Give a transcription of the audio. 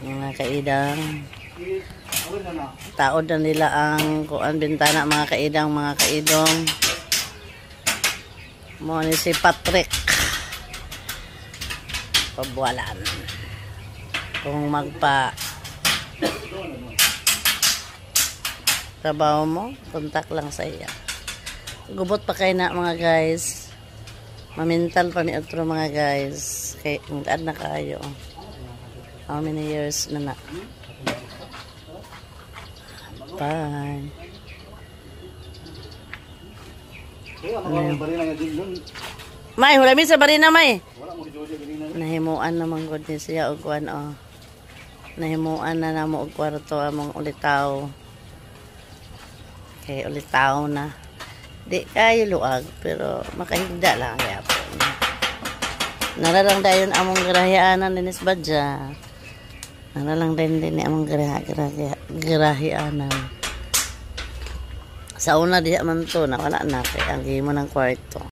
Mga kaidang. Taod na nila ang kuan bintana mga kaidang, mga kaidong. Mo ni si Patrick. Pabualan. Kung magpa trabaho mo, kontak lang sa iya. Gubot pa kayo na mga guys. Mamintal pa ni otro mga guys. Kay ad na kayo. How many years na na? Bye. May, hulami sa barina may. Nahimuan naman god ni siya og kuan oh. Nahimuan na namo og kwarto among ulitaw. Kay ulitaw na. Di kayo luag pero makahigda lang gyapon. Naralang dayon among garahianan dinis badya. Naralang din among garahianan. Sa una diha man to na wala na kay ang gimo ng kwarto.